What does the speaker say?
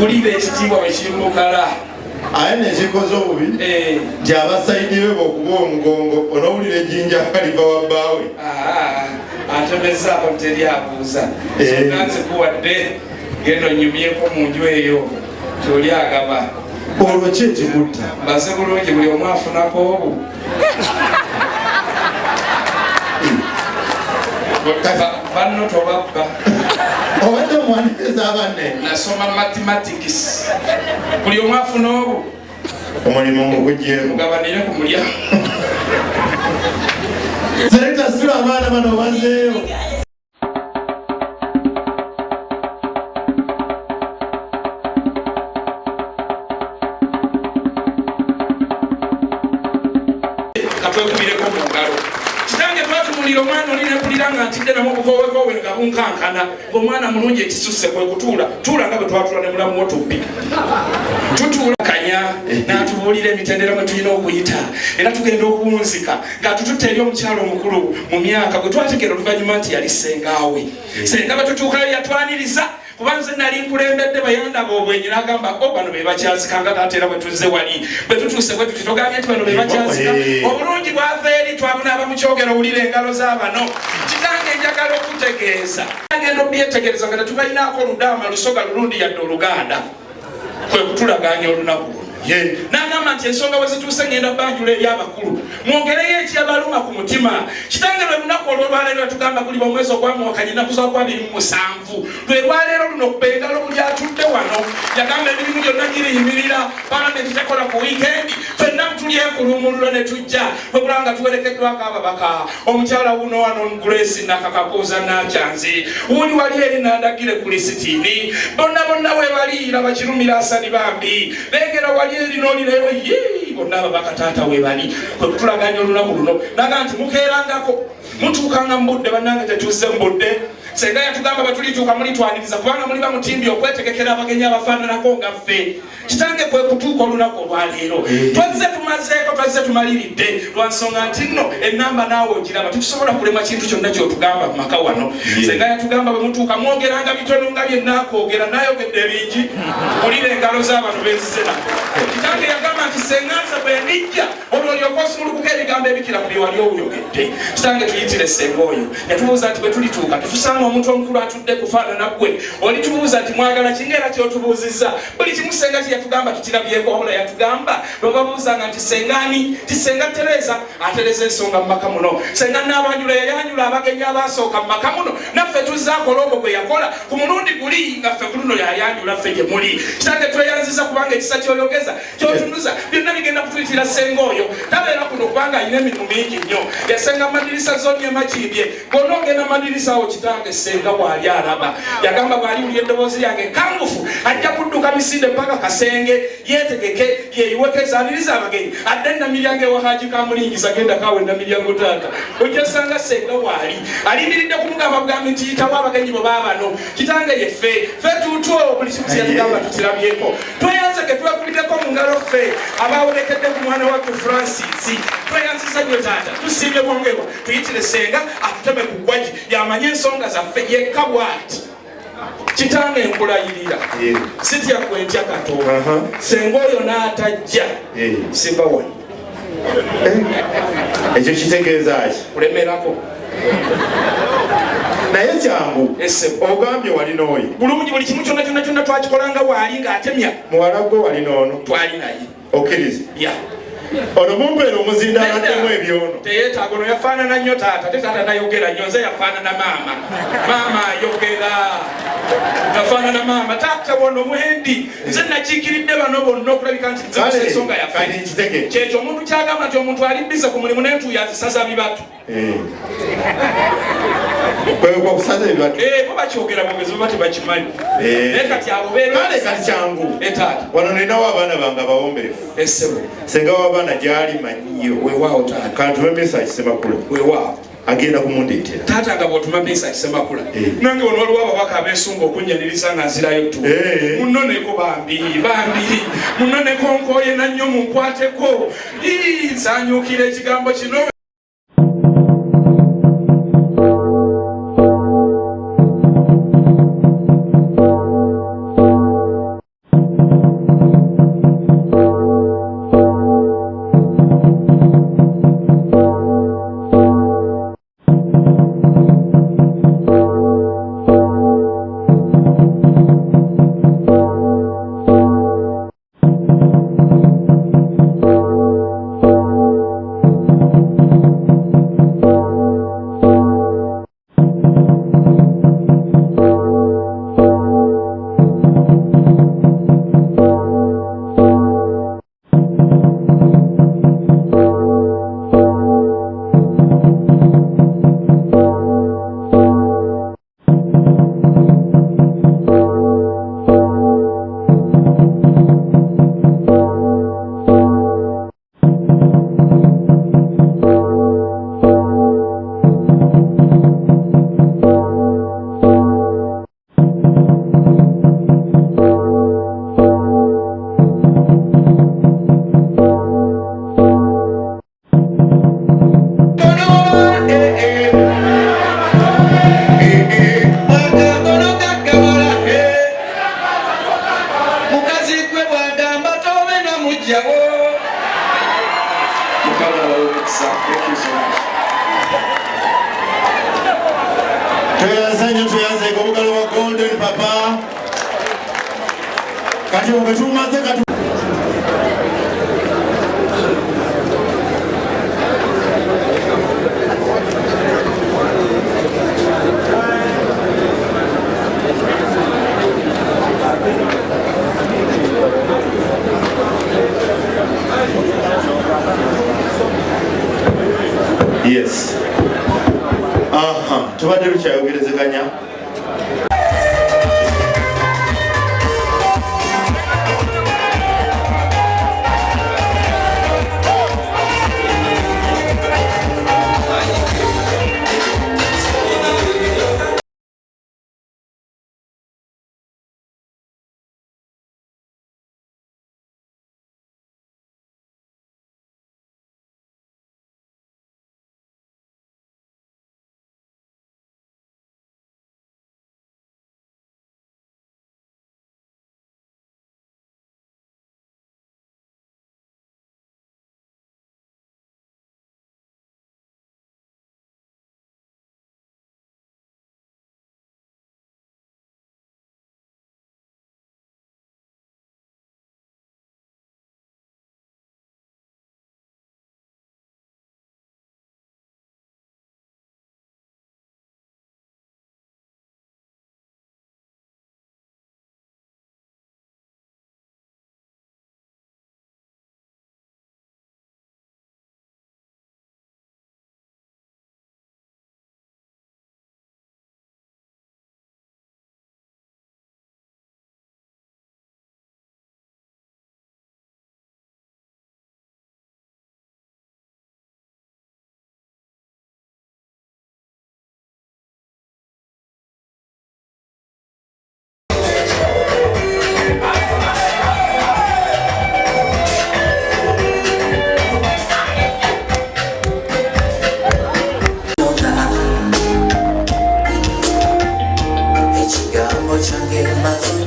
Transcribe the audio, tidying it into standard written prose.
Uli ekitiibwa bwe kimukala aye nekikoze obubi nti abasaidiwe bokuba omugongo onowulira ejjinja kaliva wabbaawe atemezaako teri abuuza sonanzikuwadde genda onyumyeko mu nju eyo kyoli agaba olwo ki ekimutta mbaze bulungi buli omu afunako obu banno tobabba obadde omwaniriza abanne nasoma mathematics buli omu afuna obu omulimu ngugujjeeko mugabanire ku mulyango sereta sula abaana bano bazeeyo katwekubireko mu ngalo kitange twatumulira omwana oli nepulira nga ntidde namu obukowekowe nga bunkankana ng'omwana mulungi ekisusse kwe kutuula tuula nga bwe twatula ne mulamu wotubbi tutuula kanya n'atubuulira emitendera mwe tulina okuyita era tugenda okuwunzika ng'atututte eri omukyalo omukulu mu myaka gwe twategeera oluvannyuma nti yali sengaawe senga bwe tutuukayo yatwaniriza kubanze nali nkulembedde bayandaba obwenyi n'agamba bano be bakyazikanga taatera bwe tuzze wali bwe tutuuse bwe tuti togambye nti bano be bakyazika obulungi bwava eri twabunaaba mu kyogero owulira engalo z'abano kitange njagala okutegeeza agenda obyetegereza nga tetubalinaako oludaama lusoga lulundi yadde oluganda kwe kutulaganya olunaku n'agamba nti ensonga bwe zituuse ngenda banjula eri abakulu mwongereyo ekyabaluma ku mutima kitange lwe lunaku olwolwaleero tugamba kuli omwezi ogwamuwakanya ennaku za 27 lwe lwaleero luno kubengalo buli atudde wano yagamba emirimu gyonna giriyimirira palamenti tekola ku wiikendi fenna tuli ekuluumulula ne tujja webulanga tuwerekeddwako ababaka omukyala wuno wano Grace nakakakuuza nakyanzi wuli wali eri nandagire ku lisitini bonna bonna webaliira bakirumira asani bambi beegera wali eri n'olirayo bonna ababaka taata webali kwe kutulaganya olunaku luno naga nti mukeerangako mutuukanga mu budde bannange tetuzze mu budde senga yatugamba batulituuka mulitwaniriza kubanga muli bamutimbi okwetegekera abagenyi abafaananako nga ffe kitange kwe kutuuka olunaku olwaleero twazze tumazeeko twazze tumaliridde lwansonga nti nno ennamba naawe ogiraba tukisobola kulema kintu kyonna kyotugamba mu maka wano senga yatugamba bwe mutuuka mwogeranga bitono nga byennaakogera nayogedde bingi mulira engalo z'abantu benzisena kitange yagamba nti senganza bwe ndijja olwo olyoka osumulukuka ebigambo ebikira ku bye wali obuyogedde kitange tuyitire senga oyo yatubuuza nti bwe tulituuka tetusanga omuntu omukulu atudde kufaanana gwe olitubuuza nti mwagala kingeera kyotubuuzizza buli kimu senga yatugamba tutirabyeko wabula yatugamba lwebabuuzanga nti sengani tisenga Tereza atereza ensonga mu maka muno senga n'abanjula yayanjula abagenyi abaasooka mu maka muno naffe tuzaakola ogwo gwe yakola ku mulundi guli nga ffe kuluno yayanjula ffe gye muli kitange tweyanziza kubanga ekisa kyoyogeza kyotunuza byonna bigenda kutuyitira senga oyo tabeera kuno kubanga alina emirimu mingi nnyo yasenga madirisa zoni emakimbye gonna ogenda madirisa awo kitange senga bw'ali alaba yagamba bw'ali wuli eddoboozi lyange kangufu ajja kudduka misinde mpaka kasenge yetegeke yeyiwekeza aliriza abagenyi adde namiryango ewa Haji Kamulingiza genda kawe namiryango taata ojjasanga senga waali alimiridde kumugamba bugambi nti yitawo abagenyi bo baabano kitange yeffe ffe tuutwo buli kimu kyeyatugamba tutirabyeko tweyanzeke twekubiddeko mu ngalo ffe abawolekedde ku mwana waffe Francis tweyanziza nnyo taata tusiimye bwongerwa tuyitire senga atuteme ku ggwagi yamanye ensonga zaffe yekka bw'ati kitange nkulayirira sitya kwentya Katonda senga oyo n'atajja simba wano ekyo kitegeeza ki kulemerako naye kyangu ogambye wali n'oyo bulungi buli kimu kyonna kyonna kyonna twakikolanga waali ng'atemya muwala gwe wali n'ono twali naye okkiriza ono mumpeera omuzindaala ddemu ebyono teyeetaaga ono yafaanana nnyo taata te taata tayogera nnyo nze yafaanana maama ayogera yafaanana maama taata wano mwendi nze nakiikiridde bano bonna okulabika nti nze ensonga yaffe kyekyo omuntu kyagamba nti omuntu ali bize ku mulimu n'entuuyo azisaza bibatu okusaza ebibatu bo bakyogera bogezi baba tebakimanyi naye kati abo kale kati kyangu taata wano ninawo abaana bange abawomberefu essebo senga w'abaana gyali manyiyo weewaawo taata kantume mesa kisemakula weewaawo agenda kumundeetera taata nga bw'otuma mesa kisemakula nange ono waliwo ababaka abeesunga okunnyaniriza nga nzirayo tu munnoneko bambi munnoneko nkooye nannyo munkwateko nsanyuukira ekigambo kino papa. Kati ogetumaze kati. Yes. Tubadde tukyayogerezeganya. Change my